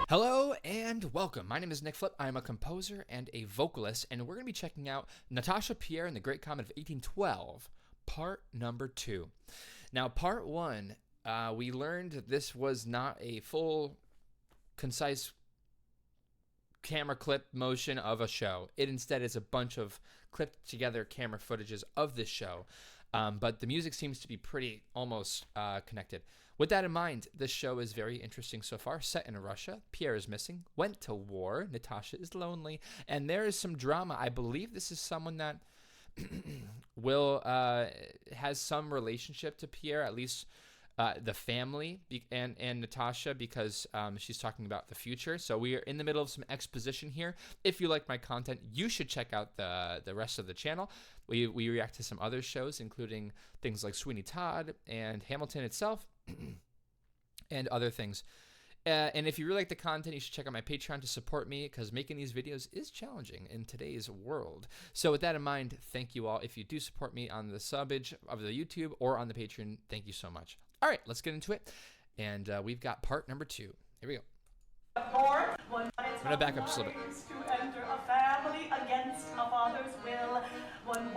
Hello and welcome. My name is Nick Flip. I'm a composer and a vocalist, and we're going to be checking out Natasha, Pierre, and the Great Comet of 1812, part number 2. Now, part 1, we learned that this was not a full, concise camera clip motion of a show. It instead is a bunch of clipped together camera footages of this show. But the music seems to be pretty almost connected. With that in mind, this show is very interesting so far. Set in Russia, Pierre is missing, went to war, Natasha is lonely, and there is some drama. I believe this is someone that will has some relationship to Pierre, at least the family and Natasha, because she's talking about the future. So we are in the middle of some exposition here. If you like my content, you should check out the rest of the channel. We react to some other shows, including things like Sweeney Todd and Hamilton itself, and other things. And if you really like the content, you should check out my Patreon to support me, because making these videos is challenging in today's world. So with that in mind, thank you all. If you do support me on the subbage of the YouTube or on the Patreon, thank you so much. All right, let's get into it. And we've got part number 2. Here we go. I'm going to back up just a little bit.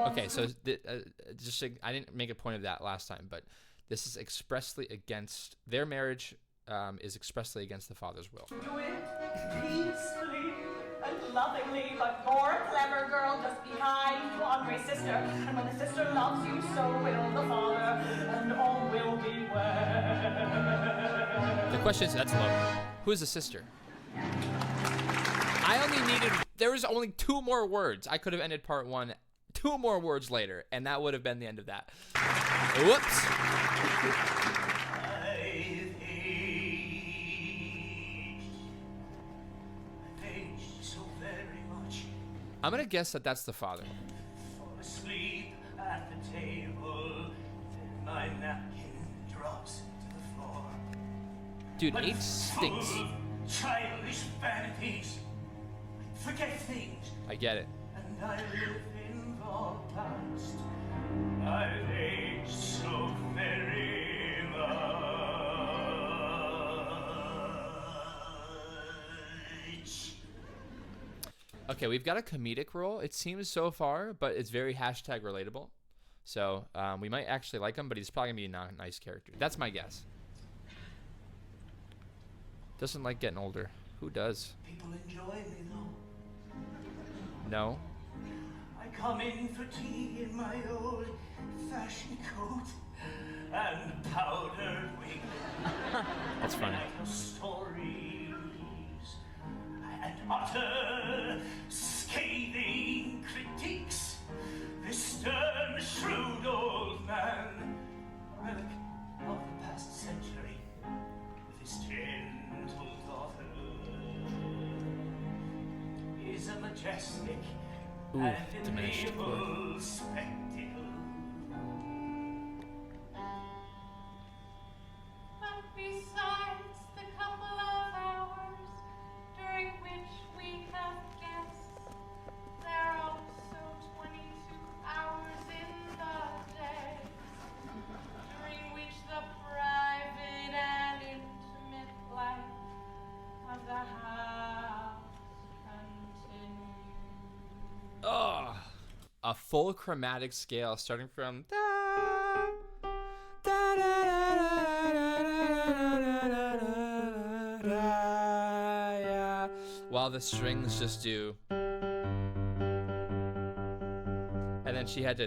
Okay, so I didn't make a point of that last time, but this is expressly against their marriage. Is expressly against the father's will. Do it peacefully and lovingly, but poor clever girl just behind you, Andre's sister. And when the sister loves you, so will the father, and all will be well. The question is, that's low. Who is the sister? There was only 2 more words. I could have ended part 1 2 more words later, and that would have been the end of that. Whoops. I'm gonna guess that that's the father. Fall asleep at the table, then my napkin drops to the floor. Dude, age stinks. Full of childish vanities, forget things. I get it. And I live in the past. I've aged so very much. Okay, we've got a comedic role, it seems so far, but it's very hashtag relatable. So we might actually like him, but he's probably going to be not a nice character. That's my guess. Doesn't like getting older. Who does? People enjoy me though. No. I come in for tea in my old fashioned coat and powdered wig. That's funny. I tell stories and utter scathing critiques. This stern, shrewd old man, a relic of the past century, with his gentle daughter, is a majestic and diminished enable spectacle. But besides the couple of hours during which we have guests, there are also 22 hours in the day, during which the private and intimate life of the house continues. Oh, a full chromatic scale starting from da, da, da, da, da, da, da, da, yeah, while the strings just do. And then she had to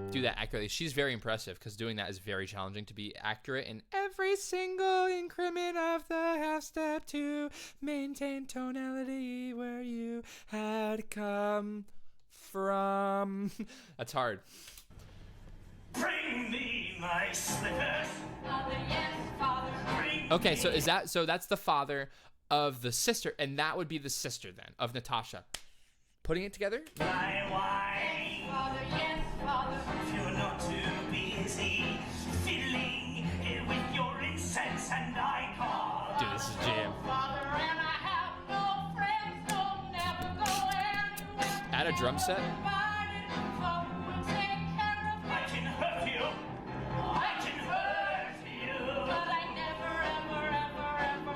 do that accurately. She's very impressive, because doing that is very challenging, to be accurate in every single increment of the half step to maintain tonality where you had come from. That's hard. Bring me my slippers. Father, yes, Father. Okay, so that's the father of the sister, and that would be the sister then of Natasha. Putting it together? My wine. Father, yes, Father. If you're not too busy fiddling with your incense and I call. Dude, this is jam. Father, and I have no friends, so never go anywhere. Add a drum set? I can hurt you. I can hurt you. But I never, ever, ever, ever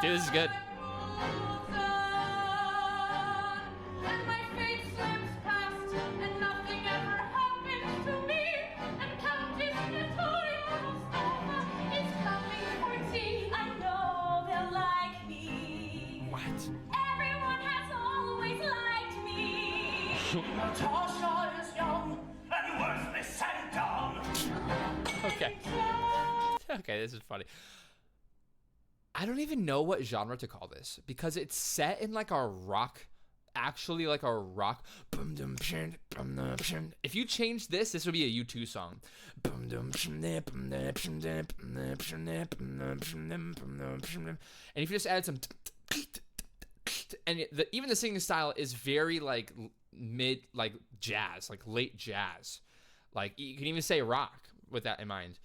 Dude, this is good. And my fate slips past, and nothing ever happens to me. And Countess Natalia Rostova is coming for tea. I know they'll like me. What? Everyone has always liked me. Natasha is young and worthless and dumb. Okay. Okay, this is funny. I don't even know what genre to call this because it's set in like a rock, actually like a rock. If you change this would be a U2 song. And if you just add some, and even the singing style is very like mid, like jazz, like late jazz. Like you can even say rock with that in mind.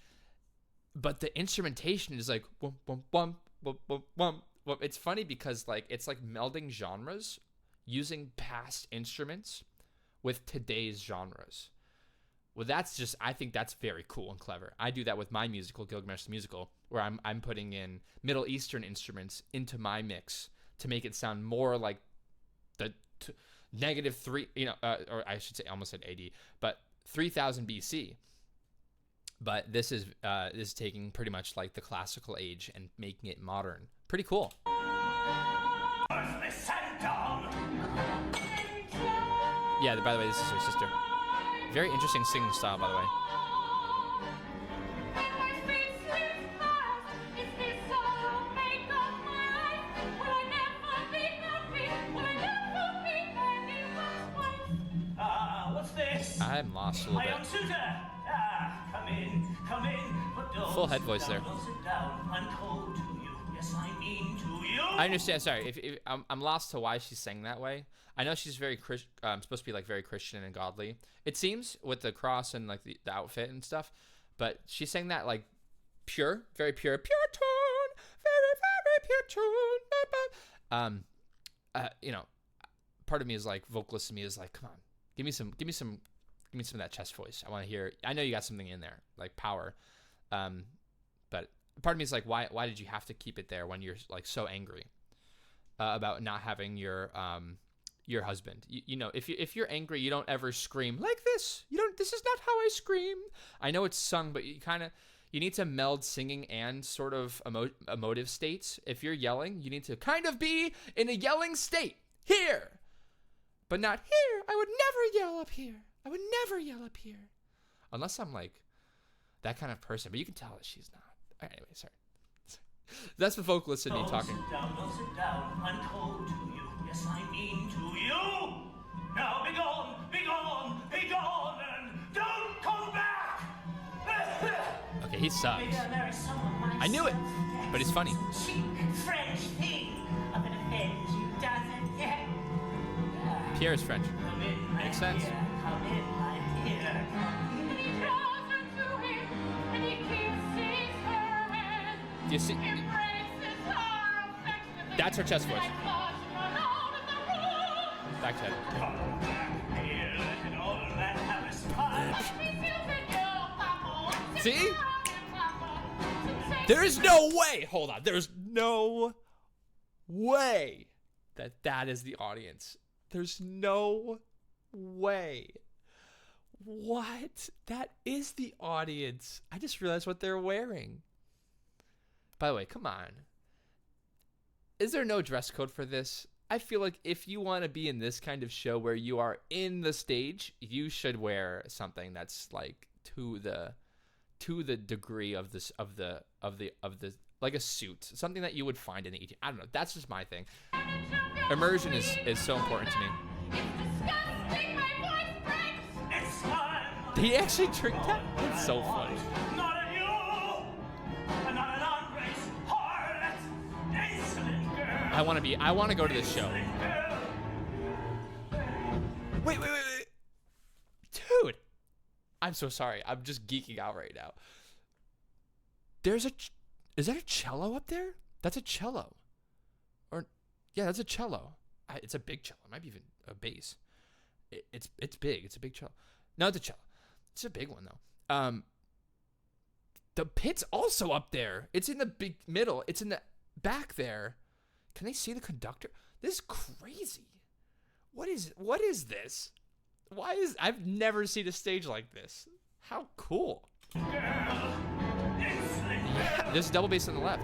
But the instrumentation is like wum, wum, wum, wum, wum, wum, wum. It's funny because like it's like melding genres using past instruments with today's genres. Well, that's just, I think that's very cool and clever. I do that with my musical, Gilgamesh the Musical, where I'm putting in Middle Eastern instruments into my mix to make it sound more like the -3, or I should say, I almost said AD, but 3000 BC. But this is taking pretty much like the classical age and making it modern. Pretty cool. Worthless and dumb. Yeah, by the way, this is her sister. Very interesting singing style, by the way. And my fate slips past. Is this all I'll make of my life? Will I never be happy? Will I never be anyone's wife? What's this? I'm lost a My little young bit. suitor. Come in, but don't Full head sit voice down, there. Don't sit down. I'm cold to you. Yes, I mean to you. I understand. Sorry, if I'm lost to why she's saying that way. I know she's very supposed to be like very Christian and godly. It seems with the cross and like the outfit and stuff, but she's saying that like pure, very pure tone, very pure tone. Part of me is like vocalist to me is like, come on, give me some of that chest voice. I want to hear. I know you got something in there like power, but part of me is like, why did you have to keep it there when you're like so angry about not having your husband? If you're angry, you don't ever scream like this. This is not how I scream. I know it's sung, but you need to meld singing and sort of emotive states. If you're yelling, you need to kind of be in a yelling state here, but not here. I would never yell up here. I would never yell up here. Unless I'm like that kind of person, but you can tell that she's not. All right, anyway, sorry. That's the vocalist in me talking. Don't sit down. I'm cold to you. Yes, I mean to you. Now be gone, be gone, be gone, and don't come back. Okay, he sucks. Maybe I'll marry someone myself. I knew it, but he's funny. Cheap French thing. I'm gonna offend you, doesn't it? Pierre is French. Come in, my Makes sense. dear. Come in, my dear. And he draws her to him, and he kisses her hand. Do you see? Embraces her affectionately. That's her chest voice. And flush run out of the room. Back to head. Come back here, let an old man have his fun. He feels it, yo, Papa. See? Papa. There is no way. Hold on. There's no way that is the audience. There's no way. What? That is the audience. I just realized what they're wearing. By the way, come on. Is there no dress code for this? I feel like if you want to be in this kind of show where you are in the stage, you should wear something that's like to the degree of this of the like a suit, something that you would find in the 18. I don't know. That's just my thing. Immersion is so important to me. It's disgusting, my voice breaks. It's time. He actually tricked that. It's so funny. Not a you. Not an ungrace harlot. Insolent girl. I want to go to this show. Wait. Dude. I'm so sorry. I'm just geeking out right now. Is that a cello up there? That's a cello. Yeah, that's a cello. It's a big cello. It might be even a bass. It's big. It's a big cello. No, it's a cello. It's a big one though. The pit's also up there. It's in the big middle. It's in the back there. Can they see the conductor? This is crazy. What is this? I've never seen a stage like this. How cool. Yeah, there's a double bass on the left.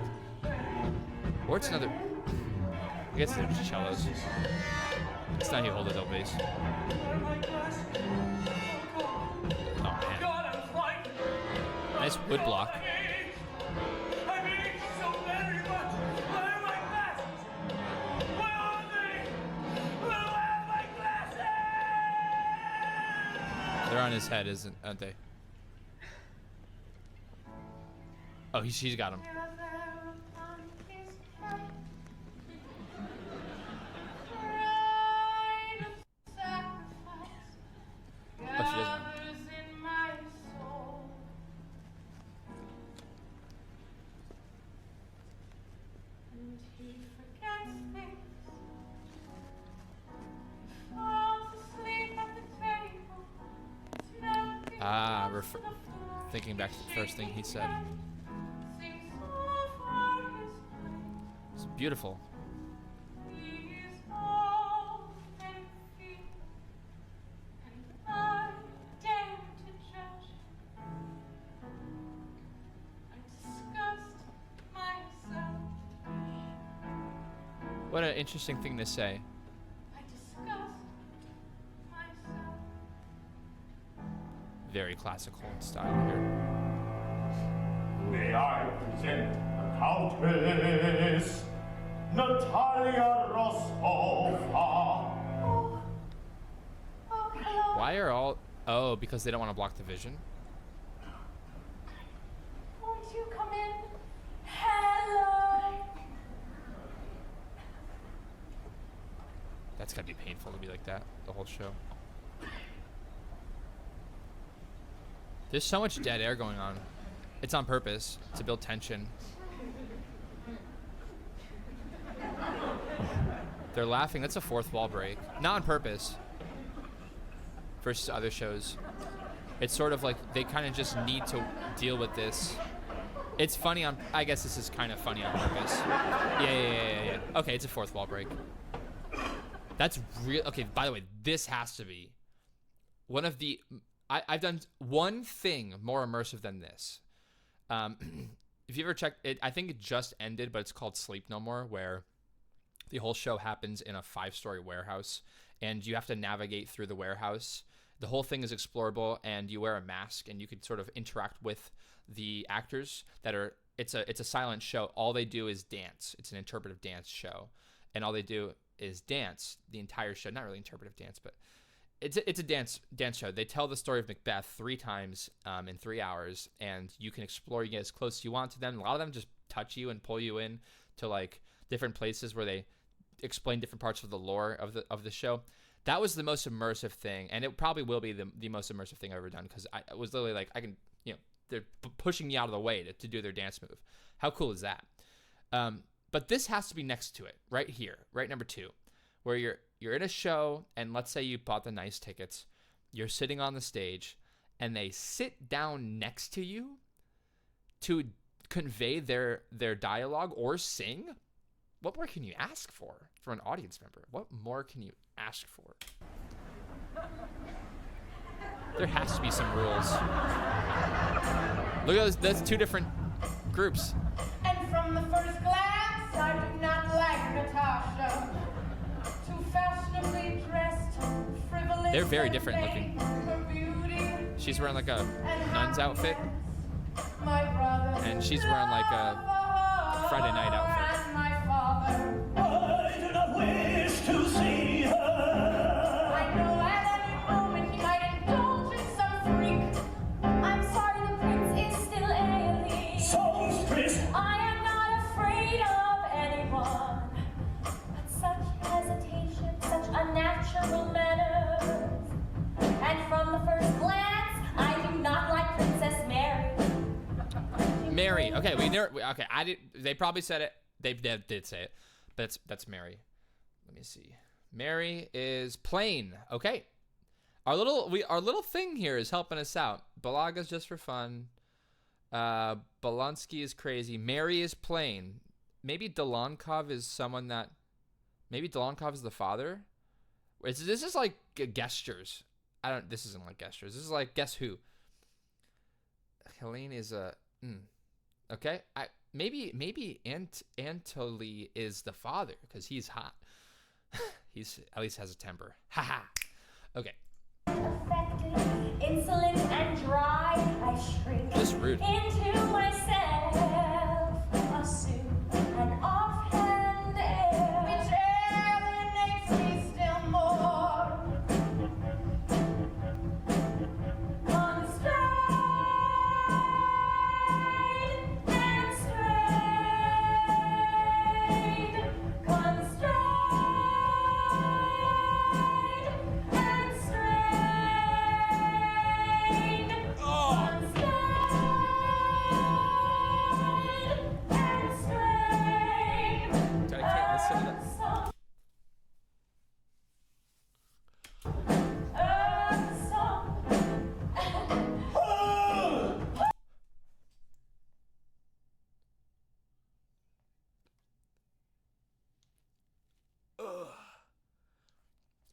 Or it's another. I guess they're just cellos. It's not even hold a double bass. Oh man. Nice wood block. They're on his head, aren't they? Oh, she's got him. Oh, she doesn't. Thinking back to the first thing he said. It's beautiful. What an interesting thing to say. Very classical in style here. May I present the Countess Natalia Rostova. Why are all... Oh, because they don't want to block the vision? Won't you come in? Hello. That's gotta be painful to be like that the whole show. There's so much dead air going on. It's on purpose to build tension. They're laughing. That's a fourth wall break. Not on purpose. Versus other shows. It's sort of like they kind of just need to deal with this. It's funny on... I guess this is kind of funny on purpose. Yeah. Okay, it's a fourth wall break. That's real... Okay, by the way, this has to be one of the... I've done one thing more immersive than this. If you ever checked it, I think it just ended, but it's called Sleep No More, where the whole show happens in a 5-story warehouse, and you have to navigate through the warehouse. The whole thing is explorable, and you wear a mask, and you can sort of interact with the actors that are. It's a silent show. All they do is dance. It's an interpretive dance show, and all they do is dance the entire show. Not really interpretive dance, but. It's a dance show. They tell the story of Macbeth 3 times in 3 hours, and you can explore. You get as close as you want to them. A lot of them just touch you and pull you in to like different places where they explain different parts of the lore of the show. That was the most immersive thing, and it probably will be the most immersive thing I've ever done because I was literally like, I can, they're pushing me out of the way to do their dance move. How cool is that? But this has to be next to it, right here, right number 2, where you're in a show, and let's say you bought the nice tickets. You're sitting on the stage, and they sit down next to you to convey their dialogue or sing. What more can you ask for an audience member? What more can you ask for? There has to be some rules. Look at those. That's 2 different groups. And from the first glance, I do not like Natasha. Too fashionably dressed, frivolous. They're very different looking. She's wearing like a nun's outfit, and she's wearing like a Friday night outfit. I do not wish to see her. I know at any moment he might indulge in some freak. I'm sorry, the prince is still ailing. Songstress. I am not afraid of anyone, but such hesitation, such unnatural manners. And from the first glance, I do not like Princess Mary. Mary. Okay, okay, I did. They probably said it. They did say it, but that's Mary. Let me see. Mary is plain. Okay, our little thing here is helping us out. Balaga's just for fun. Bolonsky is crazy. Mary is plain. maybe Dolonkov is someone that, maybe Dolonkov is the father. This is like gestures. This isn't like gestures. This is like Guess Who. Helene is a, okay. Maybe Anatoly is the father because he's hot. He's at least has a temper. Haha. Okay. Affected, insolent and dry, I shrink Just rude. into myself, assume an offhand air, which alienates me still more. Constrained and strained,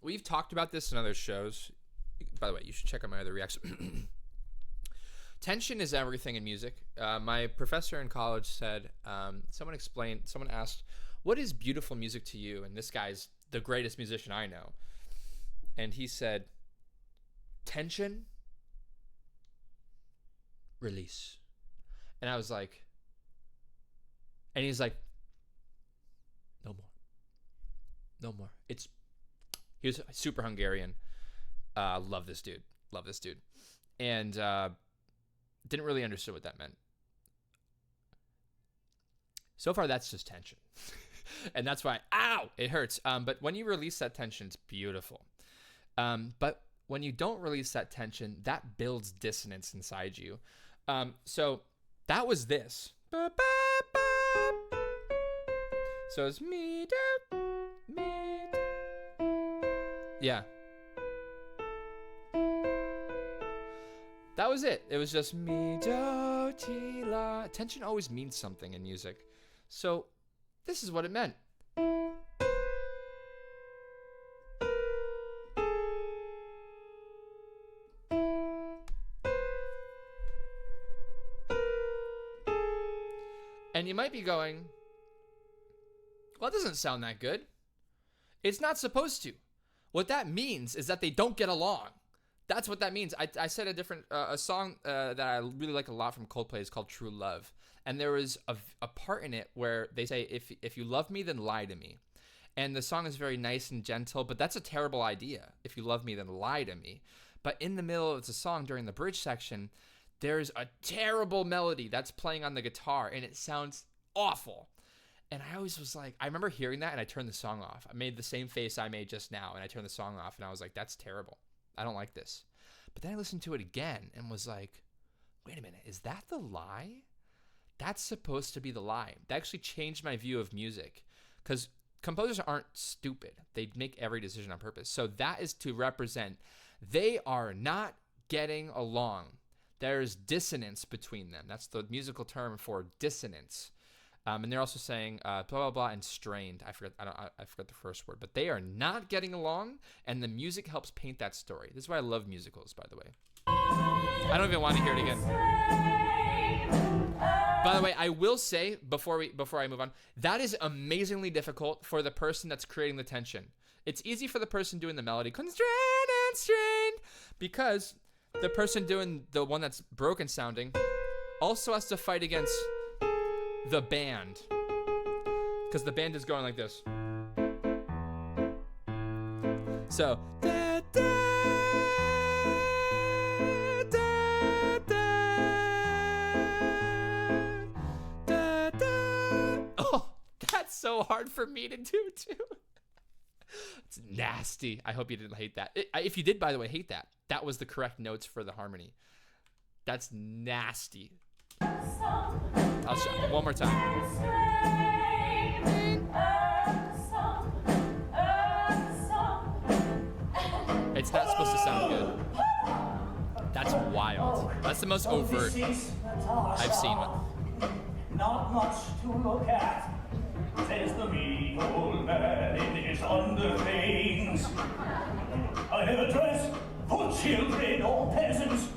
We've talked about this in other shows. By the way, you should check out my other reaction. Tension is everything in music. My professor in college said, someone asked, what is beautiful music to you? And this guy's the greatest musician I know. And he said, tension, release. And I was like, and he's like, no more. No more. He was super Hungarian. Love this dude. And didn't really understand what that meant. So far, that's just tension. And that's why, ow, it hurts. But when you release that tension, it's beautiful. But when you don't release that tension, that builds dissonance inside you. So that was this. So it's me, yeah. That was it. It was just me, do, ti, la. Tension always means something in music. So this is what it meant. And you might be going, well, it doesn't sound that good. It's not supposed to. What that means is that they don't get along. That's what that means. I said a song that I really like a lot from Coldplay is called True Love. And there was a part in it where they say, if you love me, then lie to me. And the song is very nice and gentle, but that's a terrible idea. If you love me, then lie to me. But in the middle of the song, during the bridge section, there's a terrible melody that's playing on the guitar, and it sounds awful. And I always was like, I remember hearing that, and I turned the song off. I made the same face I made just now, and I turned the song off, and I was like, that's terrible. I don't like this. But then I listened to it again and was like, wait a minute, is that the lie? That's supposed to be the lie. That actually changed my view of music, because composers aren't stupid. They make every decision on purpose. So that is to represent they are not getting along. There's dissonance between them. That's the musical term for dissonance. And they're also saying blah, blah, blah, and strained. I forgot the first word. But they are not getting along, and the music helps paint that story. This is why I love musicals, by the way. I don't even want to hear it again. By the way, I will say, before I move on, that is amazingly difficult for the person that's creating the tension. It's easy for the person doing the melody, constrained and strained, because the person doing the one that's broken sounding also has to fight against the band, because the band is going like this. So da, da, da, da, da. Oh, that's so hard for me to do too. It's nasty. I hope you didn't hate that. If you did, by the way, hate that. That was the correct notes for the harmony. That's nasty. I'll show you one more time. It's not supposed to sound good. That's wild. That's the most overt I've seen. Not much to look at. says the mean old man in his underlings. I never dress for children or peasants,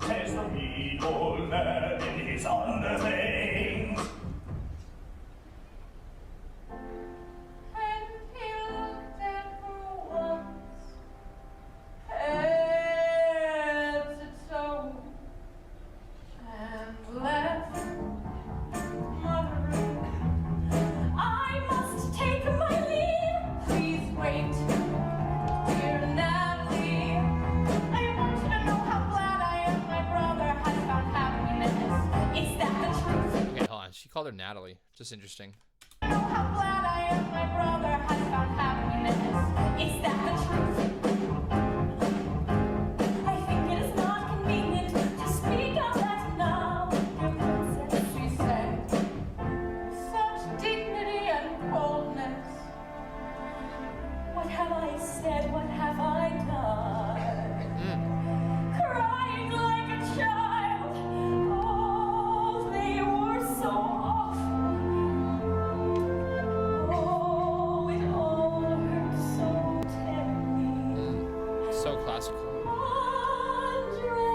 says the mean old man in his underlings. And he looked at her once, head to toe, and left, muttering, I must take my leave. Please wait, dear Natalie. I want you to know how glad I am my brother has found happiness. Is that the truth? Okay, hold on. She called her Natalie. Just interesting. Know how glad I am my brother has found happiness. Is that the truth? I think it is not convenient to speak of that now, dear princess, she said, with such dignity and coldness. What have I said? What have I done? Crying like a child. Oh, they were so awful. Oh, it all hurt so terribly. So classical. Andre,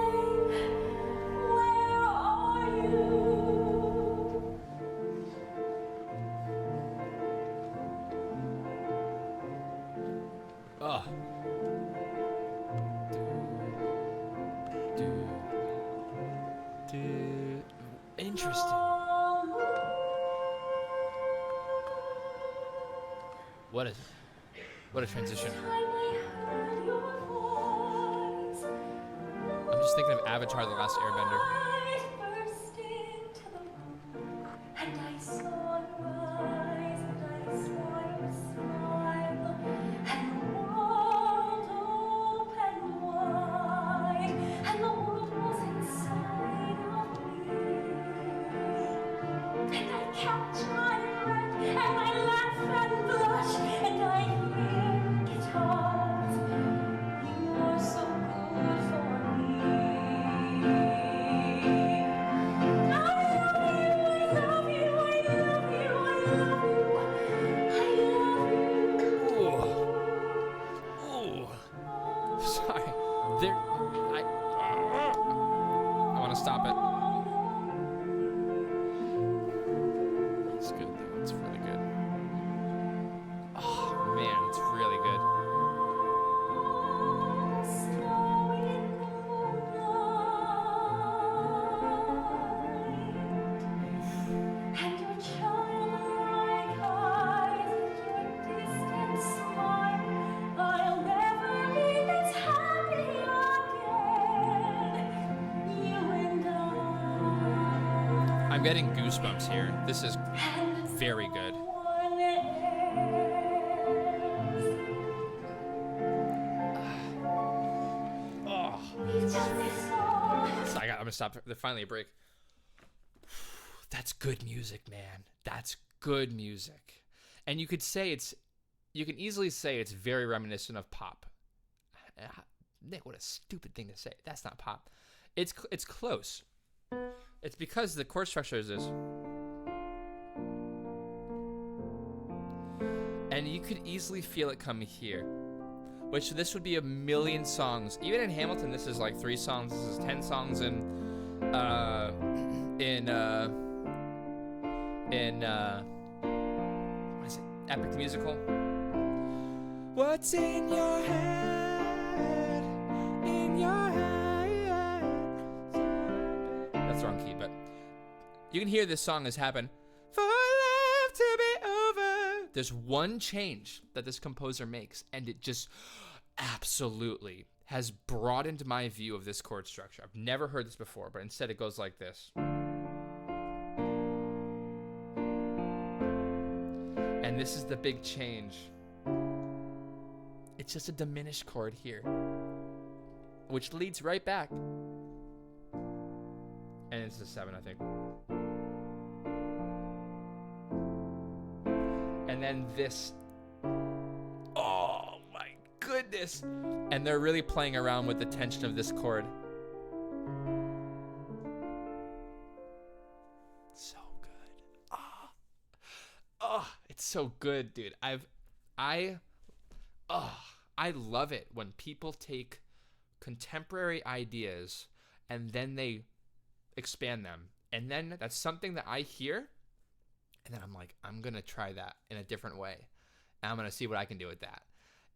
where are you? Ugh. Dude. Interesting. What a transition. I'm just thinking of Avatar: The Last Airbender. And I saw your eyes, and I saw your smile, and the world opened wide, and the world was inside of me. And I catch my breath, and I laugh and blush, and I hear guitars. You are so good for me. I love you, I love you, I love you, I love you, I love you. Ooh. Sorry. I want to stop it. It's good though. It's really good. Oh man, it's really good. Snow in the moonlight, and your childlike eyes, and your distant smile. I'll never be this happy again. You and I. I'm getting goosebumps here. This is very good. One else. Oh. We've done this all. So I'm gonna stop. There's finally a break. That's good music, man. That's good music. And you can easily say it's very reminiscent of pop. Nick, what a stupid thing to say. That's not pop. It's close. It's because the chord structure is this. And you could easily feel it coming here. Which this would be a million songs. Even in Hamilton, this is like 3 songs. This is 10 songs in what is it? Epic the Musical. What's in your head? In your head. That's the wrong key, but you can hear this song has happened. For love to be over. There's one change that this composer makes, and it just absolutely has broadened my view of this chord structure. I've never heard this before, but instead it goes like this. And this is the big change. It's just a diminished chord here, which leads right back. And it's a 7, I think. And then this. Oh my goodness. And they're really playing around with the tension of this chord. So good. It's so good, dude. I love it when people take contemporary ideas and then they expand them. And then that's something that I hear, and then I'm like, I'm going to try that in a different way. And I'm going to see what I can do with that.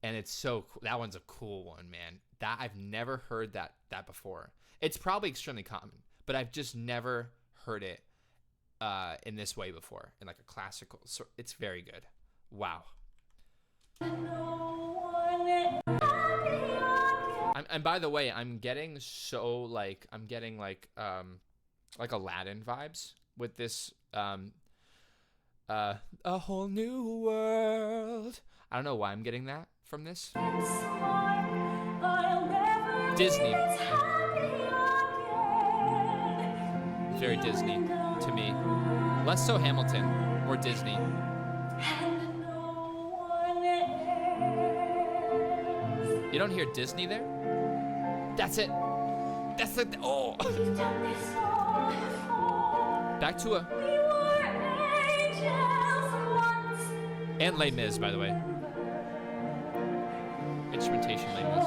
And it's so cool. That one's a cool one, man. That I've never heard that before. It's probably extremely common, but I've just never heard it in this way before, in like a classical. So it's very good. Wow. And by the way, I'm getting like Aladdin vibes with this a whole new world. I don't know why I'm getting that from this. Disney. Very Disney to me. Less so Hamilton, more Disney. You don't hear Disney there? That's it. That's like, oh. Back to a... And Les Mis, by the way. Instrumentation Les Mis.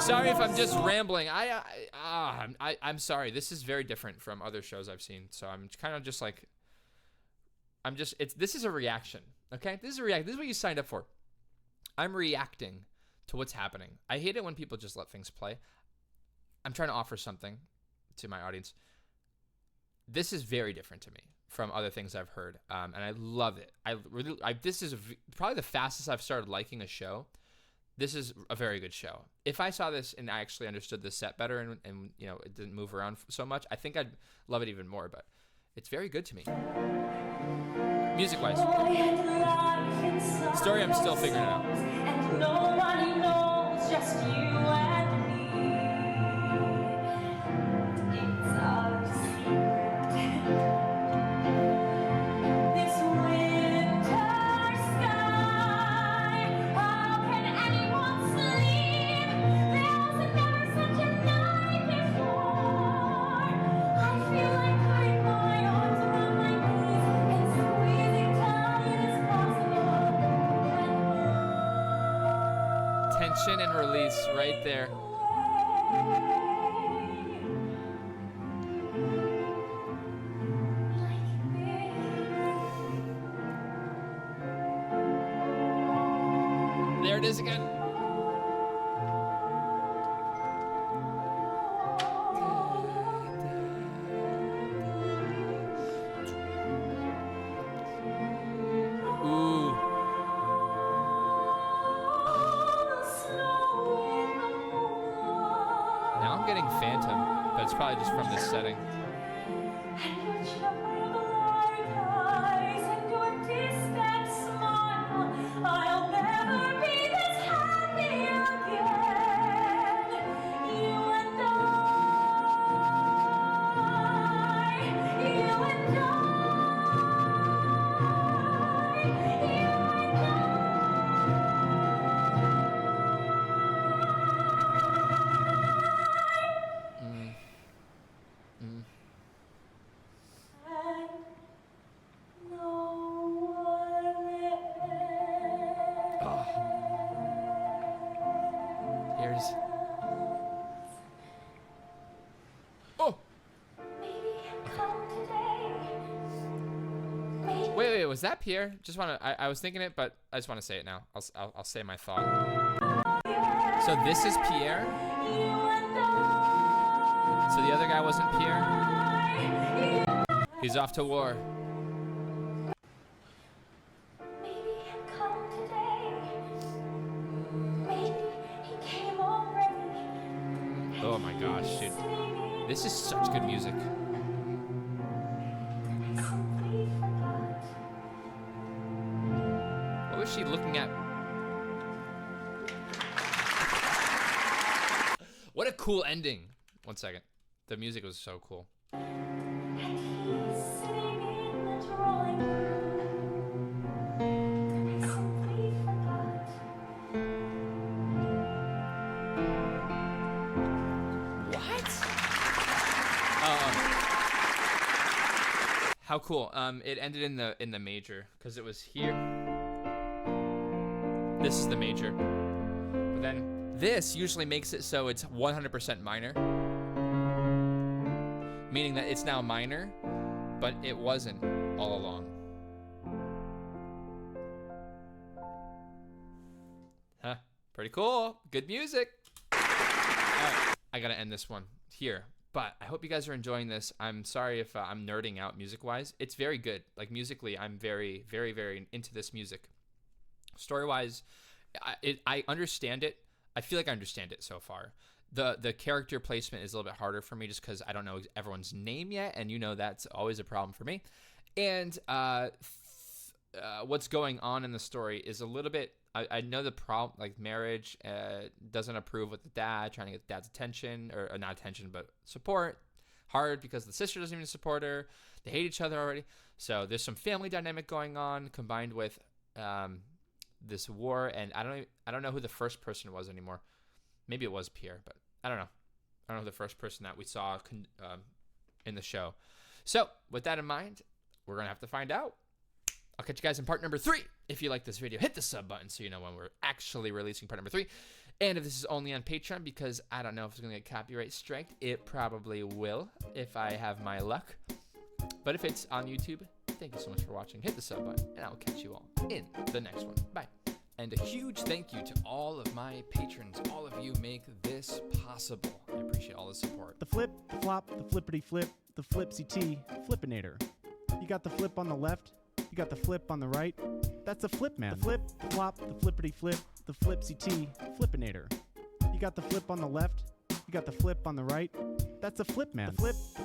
Sorry if I'm just rambling. I'm sorry. This is very different from other shows I've seen. So I'm kind of just like... This is a reaction, okay? This is a reaction. This is what you signed up for. I'm reacting to what's happening. I hate it when people just let things play. I'm trying to offer something to my audience. This is very different to me from other things I've heard, and I love it. This is probably the fastest I've started liking a show. This is a very good show. If I saw this and I actually understood the set better and you know it didn't move around so much, I think I'd love it even more. But it's very good to me. Music-wise, story I'm still figuring it out. And nobody knows, just you and me. It's our secret. This winter sky. How can anyone sleep? There was never such a night before. I feel like putting my arms around my knees and squeezing tight as possible. Tension and release right there. There it is again. Ooh. Now I'm getting Phantom, but it's probably just from this setting. Here's... Oh! Wait, was that Pierre? Just wanna... I was thinking it, but I just want to say it now. I'll say my thought. So this is Pierre? So the other guy wasn't Pierre? He's off to war. Oh my gosh, dude. This is such good music. What was she looking at? What a cool ending. 1 second. The music was so cool. How cool. It ended in the major because it was here. This is the major. But then this usually makes it so it's 100% minor. Meaning that it's now minor, but it wasn't all along. Huh. Pretty cool. Good music. All right. I got to end this one here. But I hope you guys are enjoying this. I'm sorry if I'm nerding out music-wise. It's very good. Like, musically, I'm very, very, very into this music. Story-wise, I understand it. I feel like I understand it so far. The character placement is a little bit harder for me just because I don't know everyone's name yet, and you know that's always a problem for me. And what's going on in the story is a little bit... I know the problem, like marriage doesn't approve with the dad, trying to get the dad's attention, or not attention, but support. Hard because the sister doesn't even support her. They hate each other already. So there's some family dynamic going on combined with this war. And I don't know who the first person was anymore. Maybe it was Pierre, but I don't know. I don't know who the first person that we saw in the show. So with that in mind, we're going to have to find out. I'll catch you guys in part number 3. If you like this video, hit the sub button so you know when we're actually releasing part number 3. And if this is only on Patreon, because I don't know if it's going to get copyright striked, it probably will if I have my luck. But if it's on YouTube, thank you so much for watching. Hit the sub button, and I'll catch you all in the next one. Bye. And a huge thank you to all of my patrons. All of you make this possible. I appreciate all the support. The flip, the flop, the flippity flip, the flipsy T, Flippinator. You got the flip on the left. You got the flip on the right. That's a flip, man. The flip, the flop, the flippity flip, the flipsy T, Flippinator. You got the flip on the left. You got the flip on the right. That's a flip, man. The flip, the